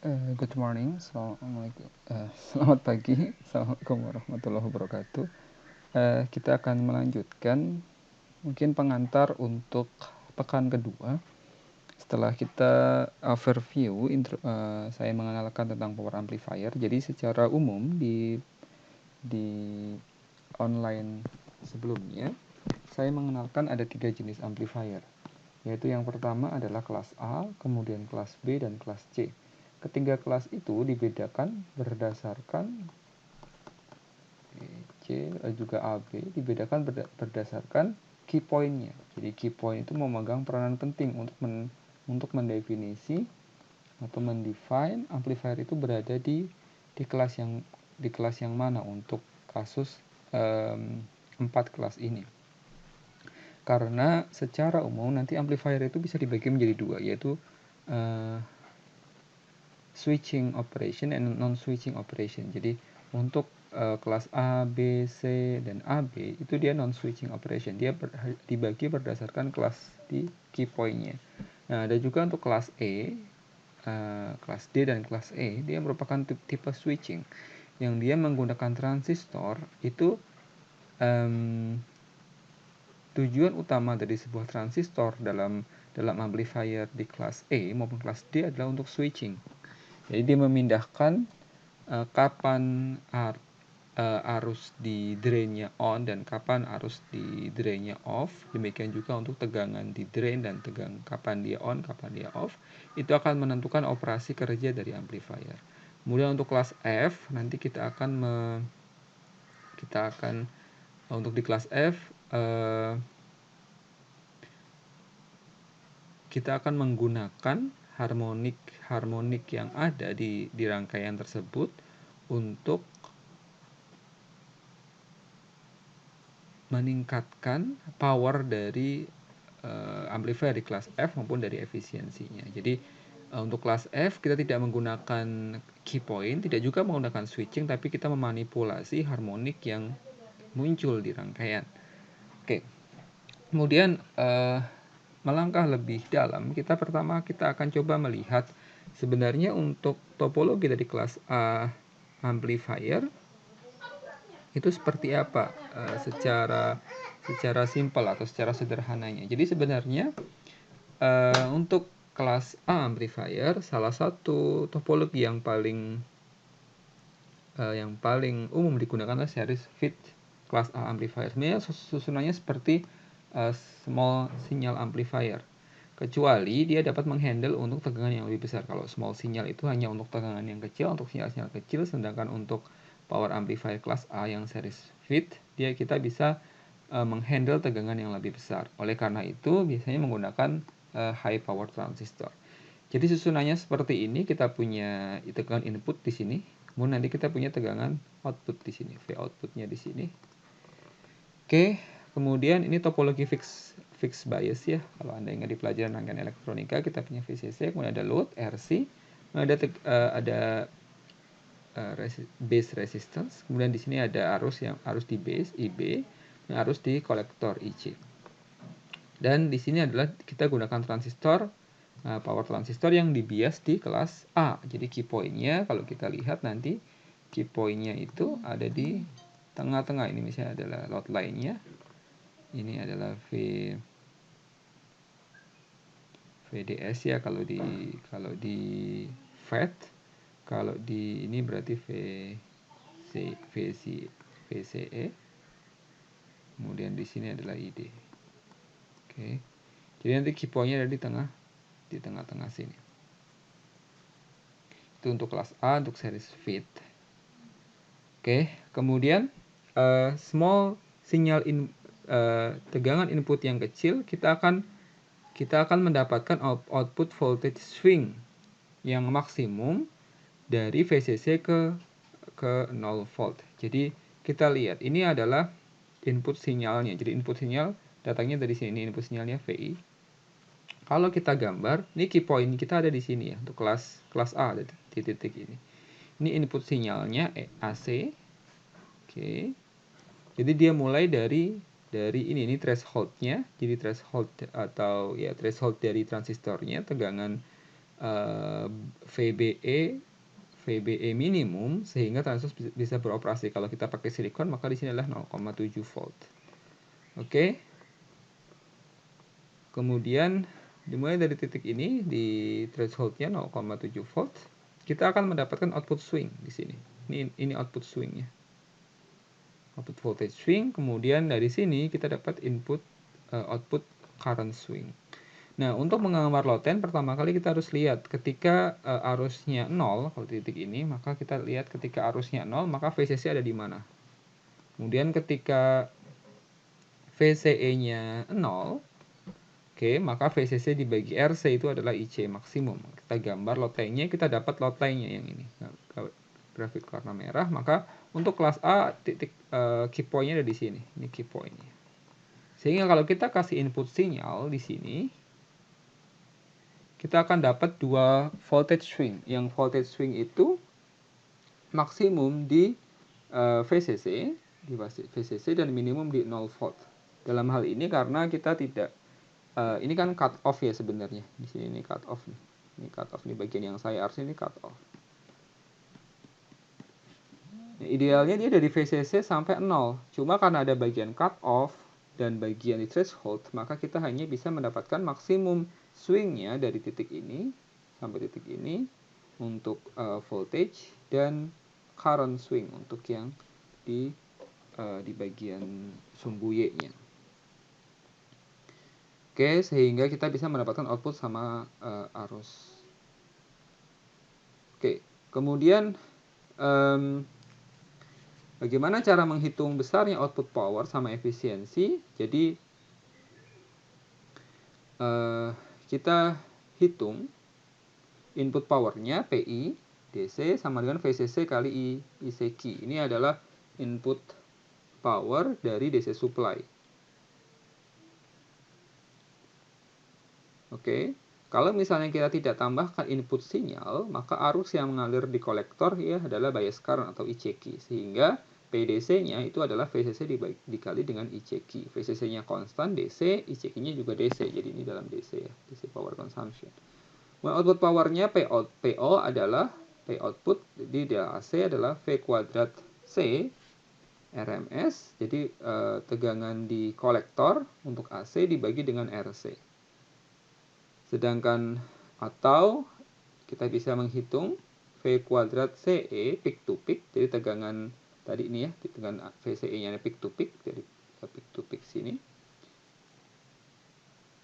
Good morning, Assalamualaikum. Selamat pagi, Assalamualaikum warahmatullahi wabarakatuh. Kita akan melanjutkan mungkin pengantar untuk pekan kedua. Setelah kita overview, saya mengenalkan tentang power amplifier. Jadi secara umum di online sebelumnya, saya mengenalkan ada 3 jenis amplifier, yaitu yang pertama adalah kelas A, kemudian kelas B, dan kelas C. Ketiga kelas itu dibedakan berdasarkan C juga AB, dibedakan berdasarkan key point-nya. Jadi key point itu memegang peranan penting untuk mendefinisi atau mendefine amplifier itu berada di kelas yang mana untuk kasus 4 kelas ini. Karena secara umum nanti amplifier itu bisa dibagi menjadi dua, yaitu switching operation and non-switching operation. Jadi untuk kelas A, B, C, dan AB itu dia non-switching operation. Dia dibagi berdasarkan kelas di key point-nya. Nah, ada juga untuk kelas E, kelas D, dan kelas E. Dia merupakan tipe switching yang dia menggunakan transistor. Itu tujuan utama dari sebuah transistor dalam amplifier di kelas E maupun kelas D adalah untuk switching. Jadi dia memindahkan kapan arus di drainnya on dan kapan arus di drainnya off. Demikian juga untuk tegangan di drain dan kapan dia on, kapan dia off. Itu akan menentukan operasi kerja dari amplifier. Kemudian untuk kelas F nanti kita akan untuk di kelas F kita akan menggunakan harmonik yang ada di rangkaian tersebut untuk meningkatkan power dari amplifier di kelas F maupun dari efisiensinya. Jadi untuk kelas F kita tidak menggunakan key point, tidak juga menggunakan switching, tapi kita memanipulasi harmonik yang muncul di rangkaian. Oke. Kemudian melangkah lebih dalam, kita akan coba melihat sebenarnya untuk topologi dari kelas A amplifier itu seperti apa secara simpel atau secara sederhananya. Jadi sebenarnya untuk kelas A amplifier, salah satu topologi yang paling umum digunakan adalah series fit kelas A amplifier. Sebenarnya susunannya seperti small signal amplifier, kecuali dia dapat menghandle untuk tegangan yang lebih besar. Kalau small signal itu hanya untuk tegangan yang kecil, untuk sinyal-sinyal kecil, sedangkan untuk power amplifier kelas A yang series fit, kita bisa menghandle tegangan yang lebih besar. Oleh karena itu, biasanya menggunakan high power transistor. Jadi susunannya seperti ini, kita punya tegangan input di sini, kemudian nanti kita punya tegangan output di sini, V outputnya di sini. Oke, kemudian ini topologi fixed bias ya. Kalau Anda ingat di pelajaran rangkaian elektronika, kita punya VCC, kemudian ada load RC, ada base resistance, kemudian di sini ada arus di base IB, dan arus di kolektor IC. Dan di sini adalah kita gunakan transistor power transistor yang dibias di kelas A. Jadi key point-nya kalau kita lihat nanti key point-nya itu ada di tengah-tengah. Ini misalnya adalah load line-nya. Ini adalah VDS ya kalau di FET. Kalau di ini berarti VCE. Kemudian di sini adalah ID. Oke. Jadi nanti key point-nya ada di tengah-tengah sini. Itu untuk kelas A, untuk series fit. Oke, kemudian small signal tegangan input yang kecil, kita akan mendapatkan output voltage swing yang maksimum dari VCC ke 0 volt. Jadi kita lihat ini adalah input sinyalnya. Jadi input sinyal datangnya dari sini, input sinyalnya VI. Kalau kita gambar, ini key point kita ada di sini ya, untuk kelas A ada di titik ini. Ini input sinyalnya AC. Oke. Jadi dia mulai dari ini threshold-nya. Jadi threshold atau ya threshold dari transistornya, tegangan VBE minimum sehingga transistor bisa beroperasi. Kalau kita pakai silikon maka di sini adalah 0,7 volt. Oke. Kemudian dimulai dari titik ini di thresholdnya 0,7 volt, kita akan mendapatkan output swing di sini. Ini output swingnya. Output voltage swing, kemudian dari sini kita dapat output current swing. Nah, untuk menggambar load-end, pertama kali kita harus lihat ketika arusnya 0, kalau di titik ini, maka kita lihat ketika arusnya 0, maka VCC ada di mana. Kemudian ketika VCE-nya 0, oke, maka VCC dibagi RC itu adalah IC maksimum. Kita gambar load line-nya, kita dapat load line-nya yang ini. Nah, grafik warna merah, maka untuk kelas A, key point-nya ada di sini. Ini key point-nya. Sehingga kalau kita kasih input sinyal di sini, kita akan dapat dua voltage swing. Yang voltage swing itu maksimum di VCC, dan minimum di 0 volt. Dalam hal ini karena kita tidak, ini kan cut off ya sebenarnya. Di sini ini cut off nih. Ini cut off nih bagian yang saya harus ini cut off. Nah, idealnya dia dari VCC sampai 0. Cuma karena ada bagian cut off dan bagian di threshold, maka kita hanya bisa mendapatkan maksimum swingnya dari titik ini sampai titik ini untuk voltage dan current swing untuk yang di bagian sumbu Y-nya. Oke, sehingga kita bisa mendapatkan output sama arus. Oke, kemudian bagaimana cara menghitung besarnya output power sama efisiensi? Jadi kita hitung input powernya PI DC sama dengan VCC kali ICQ. Ini adalah input power dari DC supply. Oke, kalau misalnya kita tidak tambahkan input sinyal, maka arus yang mengalir di kolektor ya adalah bias current atau ICQ. Sehingga PDC-nya itu adalah VCC dikali dengan ICQ. VCC-nya konstan DC, ICQ-nya juga DC. Jadi ini dalam DC ya, DC power consumption. Output powernya PO adalah P output di AC adalah V kuadrat C RMS. Jadi tegangan di kolektor untuk AC dibagi dengan RC. Sedangkan atau kita bisa menghitung V kuadrat CE peak to peak. Jadi tegangan tadi ini ya, tegangan VCE-nya peak to peak, jadi peak to peak sini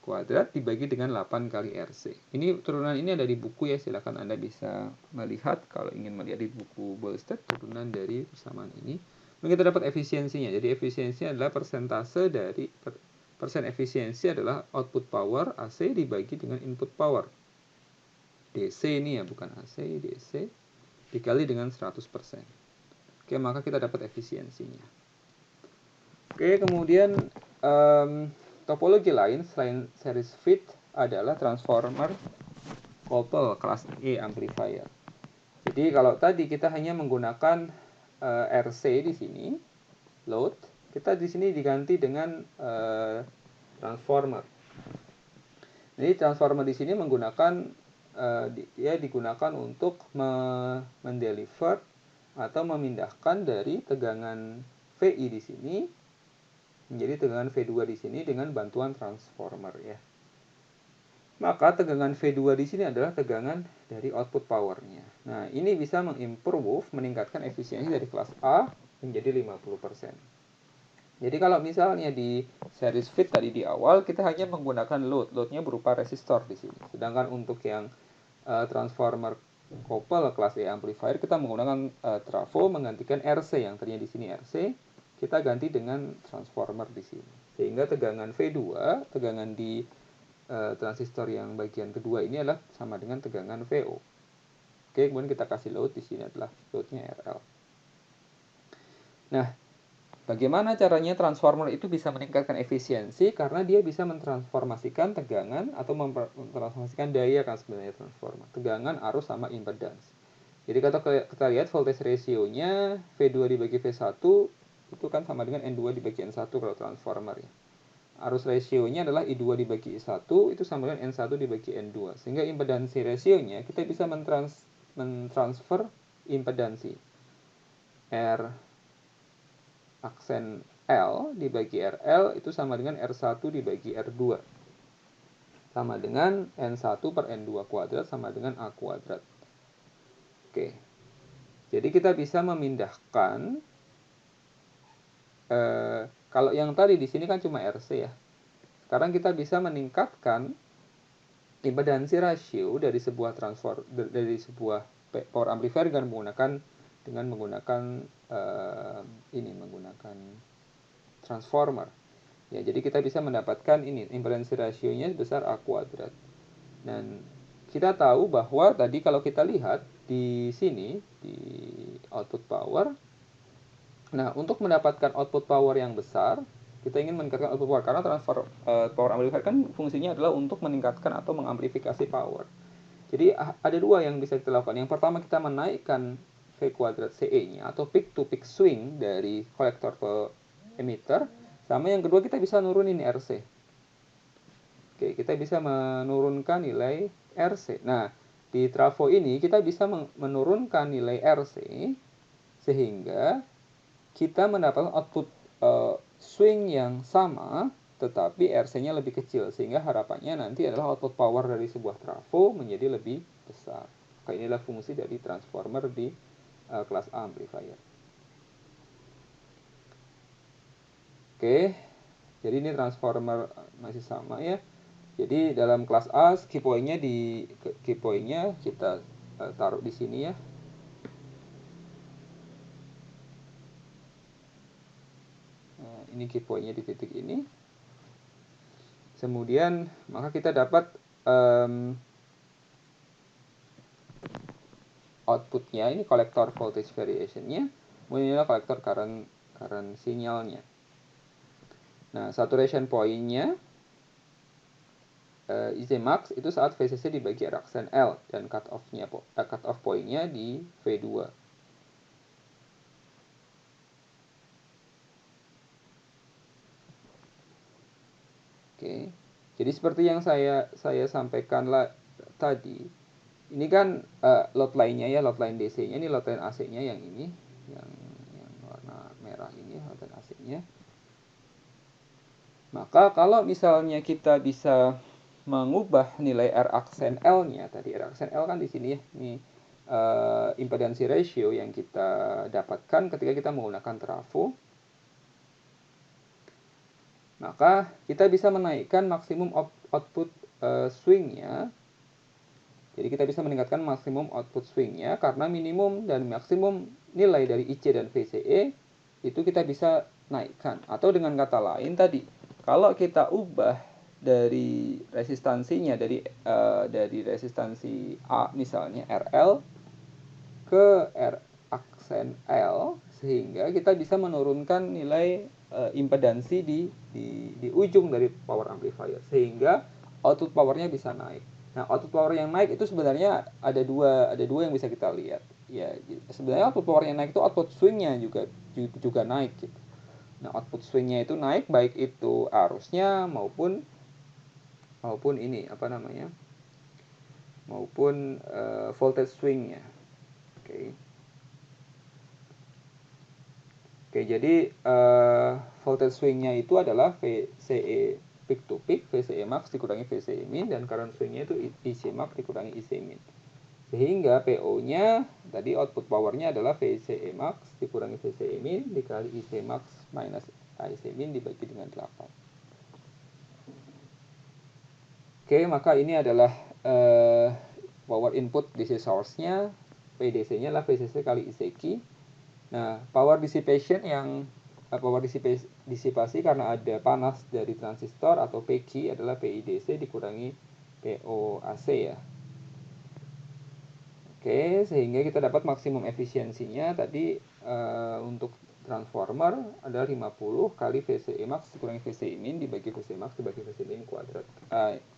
kuadrat dibagi dengan 8 kali RC. Ini turunan ini ada di buku ya, silakan Anda bisa melihat kalau ingin melihat di buku Bolstad turunan dari persamaan ini. Maka kita dapat efisiensinya. Jadi efisiensinya adalah persentase dari persen efisiensi adalah output power AC dibagi dengan input power. DC ini ya, bukan AC, DC dikali dengan 100%. Oke, maka kita dapat efisiensinya. Oke, kemudian topologi lain selain series fit adalah transformer couple kelas E amplifier. Jadi kalau tadi kita hanya menggunakan RC di sini, load, kita di sini diganti dengan transformer. Jadi transformer di sini menggunakan digunakan untuk mendeliver atau memindahkan dari tegangan VI di sini menjadi tegangan V2 di sini dengan bantuan transformer ya. Maka tegangan V2 di sini adalah tegangan dari output powernya. Nah, ini bisa meningkatkan efisiensi dari kelas A menjadi 50%. Jadi kalau misalnya di series fit tadi di awal kita hanya menggunakan loadnya berupa resistor di sini. Sedangkan untuk yang transformer couple kelas E amplifier kita menggunakan trafo menggantikan RC yang tadinya di sini RC, kita ganti dengan transformer di sini. Sehingga tegangan V2, tegangan di transistor yang bagian kedua ini adalah sama dengan tegangan VO. Oke, kemudian kita kasih load di sini adalah loadnya RL. Nah, bagaimana caranya transformer itu bisa meningkatkan efisiensi? Karena dia bisa mentransformasikan tegangan atau mentransformasikan daya kan sebenarnya transformer. Tegangan, arus, sama impedance. Jadi kalau kita lihat voltage ratio-nya V2 dibagi V1 itu kan sama dengan N2 dibagi N1 kalau transformer ya. arus rasionya adalah I2 dibagi I1 itu sama dengan N1 dibagi N2. Sehingga impedansi rasionya kita bisa mentransfer impedansi R aksen L dibagi RL itu sama dengan R1 dibagi R2. Sama dengan N1 per N2 kuadrat sama dengan A kuadrat. Oke. Jadi kita bisa memindahkan kalau yang tadi di sini kan cuma RC ya. Sekarang kita bisa meningkatkan impedansi rasio dari sebuah power amplifier dengan menggunakan transformer. Ya, jadi kita bisa mendapatkan ini impedansi rasionya sebesar A kuadrat. Dan kita tahu bahwa tadi kalau kita lihat di sini di output power. Nah, untuk mendapatkan output power yang besar, kita ingin meningkatkan output power karena transfer power amplifier kan fungsinya adalah untuk meningkatkan atau mengamplifikasi power. Jadi ada dua yang bisa kita lakukan. Yang pertama kita menaikkan V kuadrat CE-nya atau peak to peak swing dari kolektor ke emitter. Sama yang kedua kita bisa nurunin RC. Oke, kita bisa menurunkan nilai RC. Nah, di trafo ini kita bisa menurunkan nilai RC sehingga kita mendapatkan output swing yang sama, tetapi RC-nya lebih kecil, sehingga harapannya nanti adalah output power dari sebuah trafo menjadi lebih besar. Maka inilah fungsi dari transformer di kelas A amplifier. Oke, jadi ini transformer masih sama ya. Jadi dalam kelas A key point-nya kita taruh di sini ya. Ini key point-nya di titik ini. Kemudian maka kita dapat outputnya ini kolektor voltage variation-nya, kemudian inilah kolektor current sinyalnya. Nah, saturation point-nya IC max itu saat VCC dibagi R aksen L dan cut off point-nya di V2. Oke. Jadi seperti yang saya sampaikan tadi, ini kan load line-nya ya, load line DC-nya, ini load line AC-nya yang ini, yang warna merah ini load line AC-nya. Maka kalau misalnya kita bisa mengubah nilai R aksen L-nya tadi, R aksen L kan di sini ya, ini impedansi ratio yang kita dapatkan ketika kita menggunakan trafo. Maka kita bisa menaikkan maksimum output swing-nya. Jadi kita bisa meningkatkan maksimum output swing-nya karena minimum dan maksimum nilai dari IC dan VCE itu kita bisa naikkan. Atau dengan kata lain tadi, kalau kita ubah dari resistansinya dari resistansi A misalnya RL ke R aksen L, sehingga kita bisa menurunkan nilai impedansi di ujung dari power amplifier sehingga output powernya bisa naik. Nah, output power yang naik itu sebenarnya ada dua yang bisa kita lihat. Ya, sebenarnya output power yang naik itu output swingnya juga naik gitu. Nah, output swingnya itu naik baik itu arusnya maupun ini maupun voltage swingnya. Oke. Oke, jadi voltage swing-nya itu adalah VCE peak to peak, VCE max dikurangi VCE min, dan current swing-nya itu IC max dikurangi IC min. Sehingga PO-nya, tadi output power-nya adalah VCE max dikurangi VCE min dikali IC max minus IC min dibagi dengan 8. Oke, maka ini adalah power input DC source-nya, PDC-nya adalah VCC kali ICQ. Nah, power disipasi karena ada panas dari transistor atau PQ adalah PIDC dikurangi POAC ya. Oke, sehingga kita dapat maksimum efisiensinya tadi untuk transformer adalah 50 kali VCE max dikurangi VCE min dibagi VCE max dibagi VCE min kuadrat.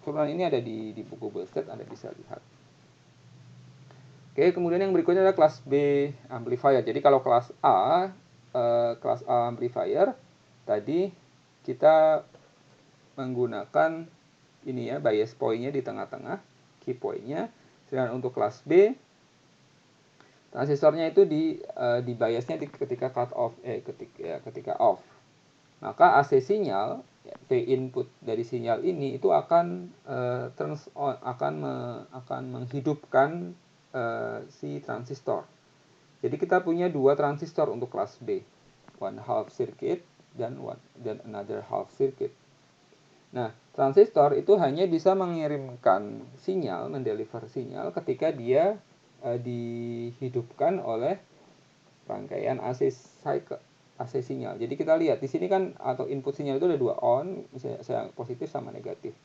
Turunan ini ada di buku Belsted, Anda bisa lihat. Oke, kemudian yang berikutnya adalah kelas B amplifier. Jadi kalau kelas A amplifier tadi kita menggunakan ini ya, bias point-nya di tengah-tengah, key point-nya. Sedangkan untuk kelas B, transistornya itu di biasnya ketika ketika off. Maka AC sinyal, V input dari sinyal ini itu akan turns on, akan menghidupkan si transistor. Jadi kita punya dua transistor untuk kelas B, one half circuit dan another half circuit. Nah, transistor itu hanya bisa mengirimkan sinyal, mendeliver sinyal ketika dia dihidupkan oleh rangkaian AC cycle, AC sinyal. Jadi kita lihat di sini kan, atau input sinyal itu ada dua on, misalnya saya positif sama negatif.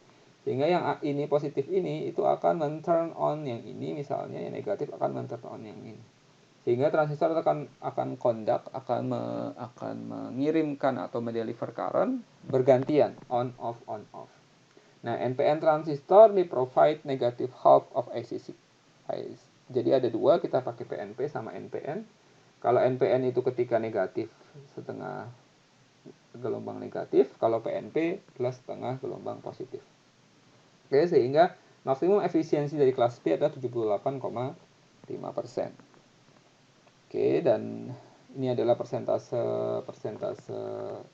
Sehingga yang ini positif ini itu akan men-turn on yang ini, misalnya yang negatif akan men-turn on yang ini. Sehingga transistor akan conduct, akan mengirimkan atau mendeliver current bergantian, on off on off. Nah, NPN transistor di provide negative half of AC. Jadi ada dua, kita pakai PNP sama NPN. Kalau NPN itu ketika negatif setengah gelombang negatif, kalau PNP plus setengah gelombang positif. Oke, sehingga maksimum efisiensi dari kelas B adalah 78,5%. Oke, dan ini adalah persentase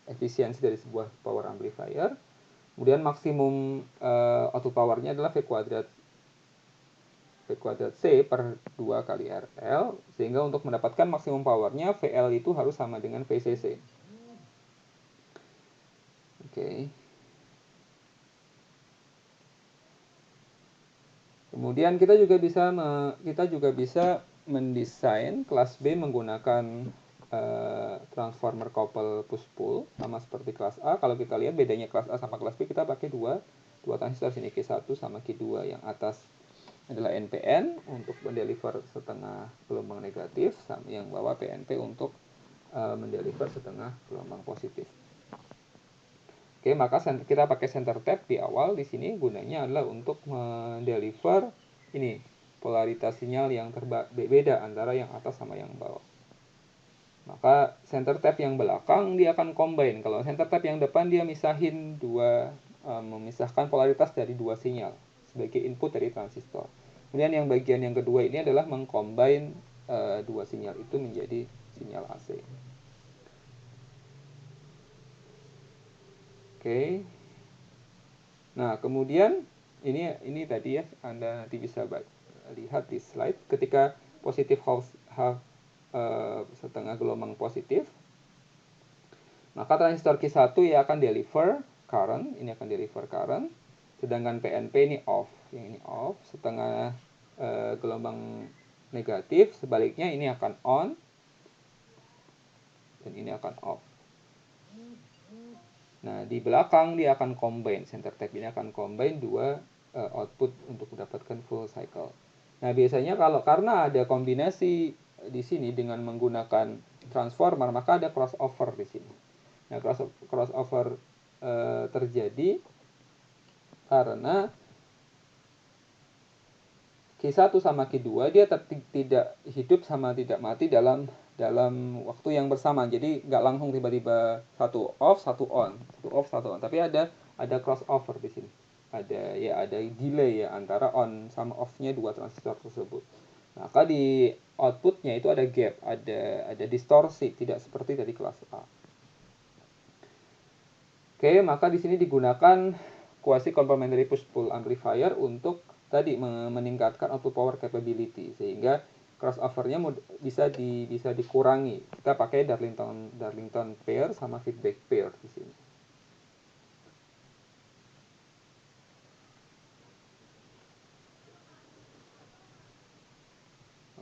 efisiensi dari sebuah power amplifier. Kemudian maksimum output powernya adalah V kuadrat C per 2 kali RL, sehingga untuk mendapatkan maksimum powernya VL itu harus sama dengan VCC. Oke. Kemudian kita juga bisa mendesain kelas B menggunakan transformer couple push pull sama seperti kelas A. Kalau kita lihat bedanya kelas A sama kelas B, kita pakai dua transistor sini, Q1 sama Q2. Yang atas adalah NPN untuk mendeliver setengah gelombang negatif, sama yang bawah PNP untuk mendeliver setengah gelombang positif. Oke, maka kita pakai center tap di awal di sini, gunanya adalah untuk mendeliver ini polaritas sinyal yang berbeda antara yang atas sama yang bawah. Maka center tap yang belakang dia akan combine. Kalau center tap yang depan dia memisahkan polaritas dari dua sinyal sebagai input dari transistor. Kemudian yang bagian yang kedua ini adalah mengcombine dua sinyal itu menjadi sinyal AC. Oke. Nah, kemudian ini tadi ya, Anda nanti bisa lihat di slide ketika positif half setengah gelombang positif, maka transistor Q1 ya akan deliver current, sedangkan PNP ini off, yang ini off, setengah gelombang negatif, sebaliknya ini akan on dan ini akan off. Nah, di belakang dia akan combine, center tap ini akan combine dua output untuk mendapatkan full cycle. Nah, biasanya karena ada kombinasi di sini dengan menggunakan transformer, maka ada crossover di sini. Nah, crossover terjadi karena Q1 sama Q2 dia tidak hidup sama tidak mati dalam waktu yang bersama. Jadi nggak langsung tiba-tiba satu off, satu on, tapi ada crossover di sini. Ada delay ya antara on sama off-nya dua transistor tersebut. Maka di outputnya itu ada gap, ada distorsi, tidak seperti dari kelas A. Oke, maka di sini digunakan quasi complementary push pull amplifier untuk tadi meningkatkan output power capability, sehingga crossover-nya bisa dikurangi. Kita pakai Darlington pair sama feedback pair di sini.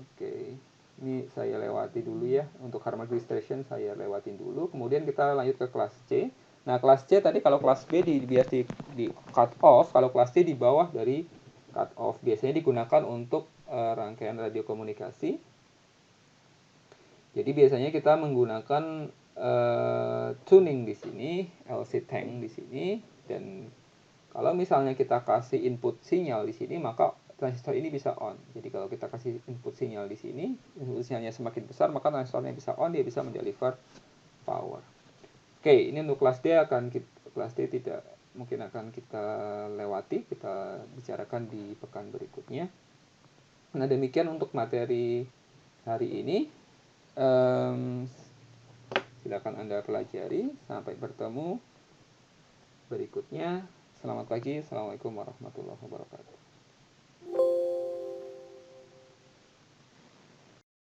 Oke, ini saya lewati dulu ya. Untuk harmonic distortion saya lewatin dulu. Kemudian kita lanjut ke kelas C. Nah, kelas C tadi, kalau kelas B biasa di cut off, kalau kelas C di bawah dari cut off. Biasanya digunakan untuk rangkaian radio komunikasi. Jadi biasanya kita menggunakan tuning di sini, LC tank di sini, dan kalau misalnya kita kasih input sinyal di sini, maka transistor ini bisa on. Jadi kalau kita kasih input sinyal di sini, input sinyalnya semakin besar, maka transistornya bisa on, dia bisa mendeliver power. Oke, ini untuk kelas D tidak mungkin akan kita lewati, kita bicarakan di pekan berikutnya. Nah, demikian untuk materi hari ini. Silakan Anda pelajari. Sampai bertemu berikutnya. Selamat pagi. Assalamualaikum warahmatullahi wabarakatuh.